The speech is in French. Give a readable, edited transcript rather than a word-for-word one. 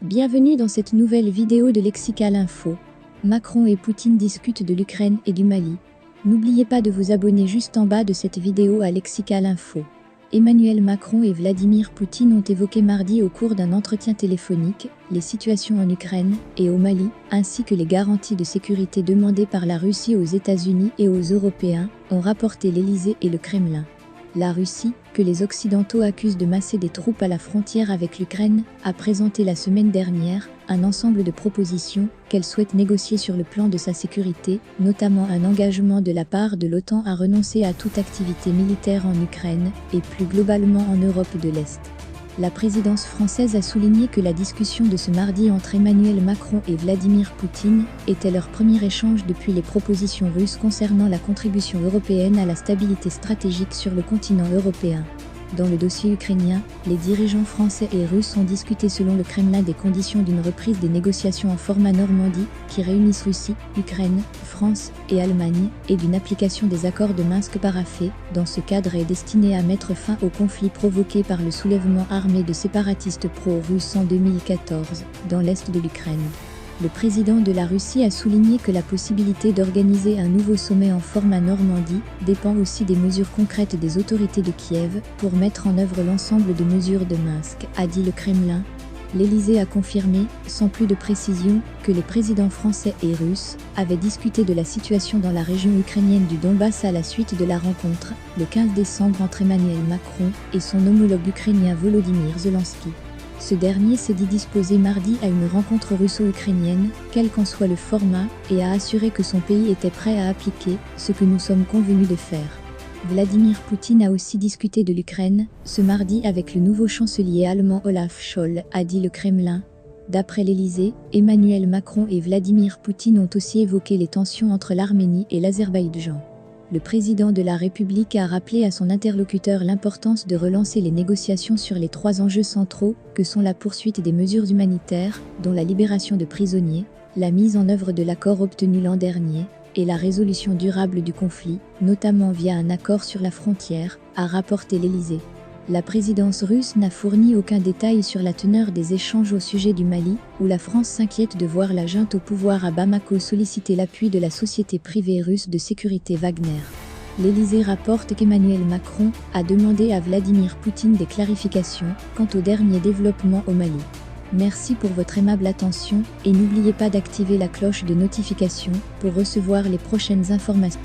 Bienvenue dans cette nouvelle vidéo de Lexical Info. Macron et Poutine discutent de l'Ukraine et du Mali. N'oubliez pas de vous abonner juste en bas de cette vidéo à Lexical Info. Emmanuel Macron et Vladimir Poutine ont évoqué mardi au cours d'un entretien téléphonique les situations en Ukraine et au Mali, ainsi que les garanties de sécurité demandées par la Russie aux États-Unis et aux Européens, ont rapporté l'Élysée et le Kremlin. La Russie, que les Occidentaux accusent de masser des troupes à la frontière avec l'Ukraine, a présenté la semaine dernière un ensemble de propositions qu'elle souhaite négocier sur le plan de sa sécurité, notamment un engagement de la part de l'OTAN à renoncer à toute activité militaire en Ukraine et plus globalement en Europe de l'Est. La présidence française a souligné que la discussion de ce mardi entre Emmanuel Macron et Vladimir Poutine était leur premier échange depuis les propositions russes concernant la contribution européenne à la stabilité stratégique sur le continent européen. Dans le dossier ukrainien, les dirigeants français et russes ont discuté selon le Kremlin des conditions d'une reprise des négociations en format Normandie, qui réunissent Russie, Ukraine, France et Allemagne, et d'une application des accords de Minsk paraphés, dans ce cadre est destiné à mettre fin au conflit provoqué par le soulèvement armé de séparatistes pro-russes en 2014, dans l'est de l'Ukraine. Le président de la Russie a souligné que la possibilité d'organiser un nouveau sommet en format Normandie dépend aussi des mesures concrètes des autorités de Kiev pour mettre en œuvre l'ensemble de mesures de Minsk, a dit le Kremlin. L'Élysée a confirmé, sans plus de précision, que les présidents français et russes avaient discuté de la situation dans la région ukrainienne du Donbass à la suite de la rencontre, le 15 décembre entre Emmanuel Macron et son homologue ukrainien Volodymyr Zelensky. Ce dernier s'est dit disposé mardi à une rencontre russo-ukrainienne, quel qu'en soit le format, et a assuré que son pays était prêt à appliquer ce que nous sommes convenus de faire. Vladimir Poutine a aussi discuté de l'Ukraine, ce mardi avec le nouveau chancelier allemand Olaf Scholz, a dit le Kremlin. D'après l'Élysée, Emmanuel Macron et Vladimir Poutine ont aussi évoqué les tensions entre l'Arménie et l'Azerbaïdjan. Le président de la République a rappelé à son interlocuteur l'importance de relancer les négociations sur les trois enjeux centraux, que sont la poursuite des mesures humanitaires, dont la libération de prisonniers, la mise en œuvre de l'accord obtenu l'an dernier, et la résolution durable du conflit, notamment via un accord sur la frontière, a rapporté l'Élysée. La présidence russe n'a fourni aucun détail sur la teneur des échanges au sujet du Mali, où la France s'inquiète de voir la junte au pouvoir à Bamako solliciter l'appui de la société privée russe de sécurité Wagner. L'Élysée rapporte qu'Emmanuel Macron a demandé à Vladimir Poutine des clarifications quant aux derniers développements au Mali. Merci pour votre aimable attention et n'oubliez pas d'activer la cloche de notification pour recevoir les prochaines informations.